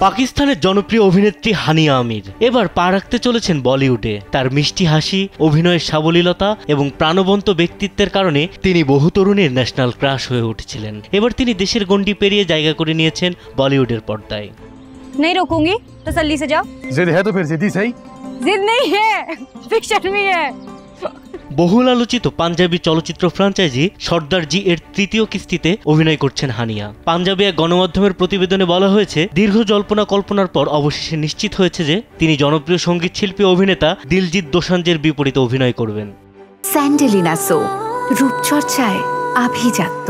পাকিস্তানের জনপ্রিয় অভিনেত্রী হানিয়া আমির এবার পা রাখতে চলেছেন বলিউডে। তার মিষ্টি হাসি, অভিনয়ের সাবলীলতা এবং প্রাণবন্ত ব্যক্তিত্বের কারণে তিনি বহু তরুণীর ন্যাশনাল ক্রাশ হয়ে উঠেছিলেন। এবার তিনি দেশের গণ্ডি পেরিয়ে জায়গা করে নিয়েছেন বলিউডের পর্দায়। नहीं रोकूंगी, तसल्ली से जाओ। जिद है तो फिर जिद्दी सही। जिद नहीं है, फिक्शन भी है। বহুল আলোচিত পাঞ্জাবি চলচ্চিত্র ফ্রাঞ্চাইজি সর্দারজি এর তৃতীয় কিস্তিতে অভিনয় করছেন হানিয়া। পাঞ্জাবি এক গণমাধ্যমের প্রতিবেদনে বলা হয়েছে, দীর্ঘ জল্পনা কল্পনার পর অবশেষে নিশ্চিত হয়েছে যে তিনি জনপ্রিয় সঙ্গীত শিল্পী অভিনেতা দিলজিৎ দোসাঞ্জের বিপরীতে অভিনয় করবেন। স্যান্ডেলিনা সো রূপচর্চায় আভিজাত্য।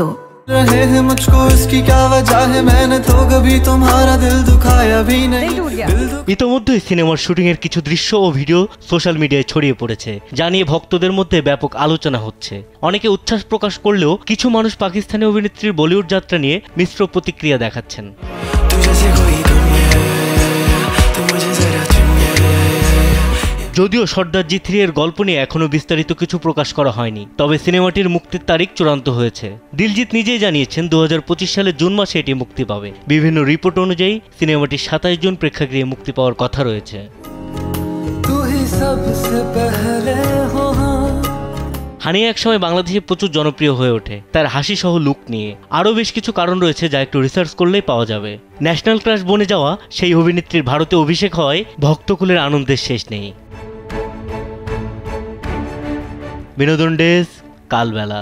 रहे हैं मुझको इसकी क्या वजह है, मैंने तो कभी तुम्हारा दिल दुखाया भी नहीं। ইতোমধ্যেই সিনেমার শুটিং এর কিছু দৃশ্য ও ভিডিও সোশ্যাল মিডিয়ায় ছড়িয়ে পড়েছে, যা নিয়ে ভক্তদের মধ্যে ব্যাপক আলোচনা হচ্ছে। অনেকে উচ্ছ্বাস প্রকাশ করলেও কিছু মানুষ পাকিস্তানি অভিনেত্রীর বলিউড যাত্রা নিয়ে মিশ্র প্রতিক্রিয়া দেখাচ্ছেন। যদিও সর্দারজি 3 এর গল্প নিয়ে এখনো বিস্তারিত কিছু প্রকাশ করা হয়নি, তবে সিনেমাটির মুক্তির তারিখ চূড়ান্ত হয়েছে। দিলজিৎ নিজেই জানিয়েছেন 2025 সালের জুন মাসে এটি মুক্তি পাবে। বিভিন্ন রিপোর্ট অনুযায়ী সিনেমাটি 27 জুন প্রেক্ষাগৃহে মুক্তি পাওয়ার কথা রয়েছে। হানিয়া একসময় বাংলাদেশে প্রচুর জনপ্রিয় হয়ে ওঠে তার হাসি সহ লুক নিয়ে। আরও বেশ কিছু কারণ রয়েছে যা একটু রিসার্চ করলেই পাওয়া যাবে। ন্যাশনাল ক্রাশ বনে যাওয়া সেই অভিনেত্রীর ভারতে অভিষেক হওয়ায় ভক্তকুলের আনন্দের শেষ নেই। বিনোদন ডেস্ক, কালবেলা।